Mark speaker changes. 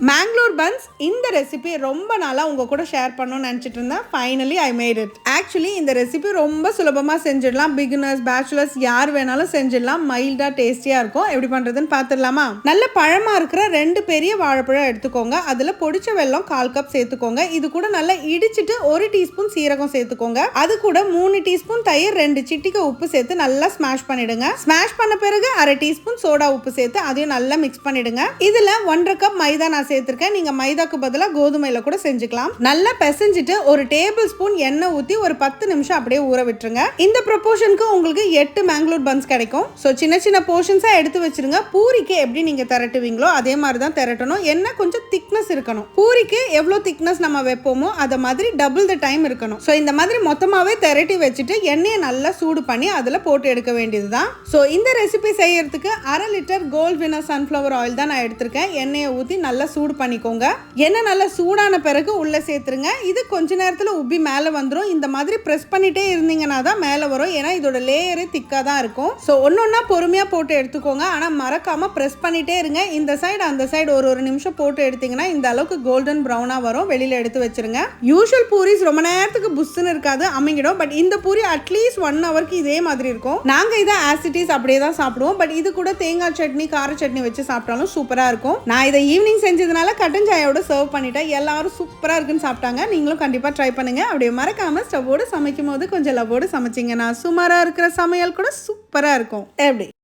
Speaker 1: Mangalore buns இந்த recipe ரொம்ப நாளாக உங்கள் கூட ஷேர் பண்ணணும்னு நினச்சிட்டு இருந்தேன். Finally I made it. Actually இந்த ரெசிபி ரொம்ப சுலபமாக செஞ்சிடலாம். பிகினர்ஸ், பேச்சுலர்ஸ் யார் வேணாலும் செஞ்சிடலாம். மைல்டாக டேஸ்டியாக இருக்கும். எப்படி பண்ணுறதுன்னு பார்த்துடலாமா? நல்ல பழமாக இருக்கிற 2 பெரிய வாழைப்பழம் எடுத்துக்கோங்க. அதில் பொடிச்ச வெல்லம் 1/4 கப் சேர்த்துக்கோங்க. இது கூட நல்லா இடிச்சிட்டு 1 டீஸ்பூன் சீரகம் சேர்த்துக்கோங்க. அது கூட 3 டீஸ்பூன் தயிர், 2 சிட்டிகை உப்பு சேர்த்து நல்லா ஸ்மாஷ் பண்ணிடுங்க. ஸ்மாஷ் பண்ண பிறகு 1/2 டீஸ்பூன் சோடா உப்பு சேர்த்து அதையும் நல்லா மிக்ஸ் பண்ணிடுங்க. இதில் 1/2 கப் மைதா நான் சேர்த்திருக்கேன். நீங்க மைதாக்கு பதிலா கோதுமையில கூட செஞ்சுக்கலாம். நல்லா பிசைஞ்சிட்டு 1 டேபிள் ஸ்பூன் எண்ணெய் ஊத்தி ஒரு 10 நிமிஷம் அப்படியே ஊற விட்டுருங்க. இந்த ப்ரொபோர்ஷனுக்கு உங்களுக்கு 8 மேங்களூர் பன்ஸ் கிடைக்கும். ஸோ சின்ன சின்ன போர்ஷன்ஸா எடுத்து வச்சிருங்க. பூரிக்கு எப்படி நீங்க திரட்டுவீங்களோ அதே மாதிரி தான் திரட்டணும். எண்ணெய் கொஞ்சம் திக்னஸ் இருக்கணும். பூரிக்கு எவ்வளோ திக்னஸ் நம்ம வைப்போமோ அதை மாதிரி டபுள் த டைம் இருக்கணும். ஸோ இந்த மாதிரி மொத்தமாவே திரட்டி வச்சுட்டு எண்ணெயை நல்லா சூடு பண்ணி அதில் போட்டு எடுக்க வேண்டியதுதான். ஸோ இந்த ரெசிபி செய்யறதுக்கு 1/2 லிட்டர் கோல்ட் வினர் சன்ஃப்ளவர் ஆயில் தான் நான் எடுத்திருக்கேன். எண்ணெயை ஊற்றி நல்லா சூடு பண்ணிக்கோங்க. எண்ணெய் நல்லா சூடான பிறகு உள்ள சேர்த்துருங்க. இது கொஞ்ச நேரத்தில் உப்பி மேலே வந்துடும். இந்த மாதிரி ப்ரெஸ் பண்ணிட்டே இருந்தீங்கன்னா தான் மேலே வரும். ஏன்னா இதோட லேயரே திக்காக தான் இருக்கும். ஸோ ஒன்னொன்னா பொறுமையாக போட்டு எடுத்துக்கோங்க. ஆனால் மறக்காம ப்ரெஸ் பண்ணிட்டே இருங்க. இந்த சைடு அந்த சைடு ஒரு நிமிஷம் போட்டு எடுத்தீங்கன்னா இந்த அளவுக்கு கோல்டன் ப்ரௌனாக வரும். வெளியில் எடுத்து வச்சிருங்க. யூஷுவல் பூரிஸ் ரொம்ப நேரத்துக்கு புஷ்ஷுன்னு இருக்காது, அமைங்கிடும். பட் இந்த பூரி அட்லீஸ்ட் 1 ஹவருக்கு இதே மாதிரி இருக்கும். நாங்கள் இதை ஆசிட்டிஸ் அப்படியே தான் சாப்பிடுவோம். பட் இது கூட தேங்காய் சட்னி, கார சட்னி வச்சு சாப்பிட்டாலும் சூப்பராக இருக்கும். நான் இதை ஈவினிங் செஞ்சதுனால கட்டன் சாயோட சர்வ் பண்ணிட்டேன். எல்லாரும் சூப்பராக இருக்குன்னு சாப்பிட்டாங்க. நீங்களும் கண்டிப்பாக ட்ரை பண்ணுங்க. அப்படியே மறக்காம ஸ்டவ்வோடு சமைக்கும் போது கொஞ்சம் லவ்வோடு சமைச்சிங்கன்னா சுமாராக இருக்கிற சமையல் கூட சூப்பராக இருக்கும். எப்படி?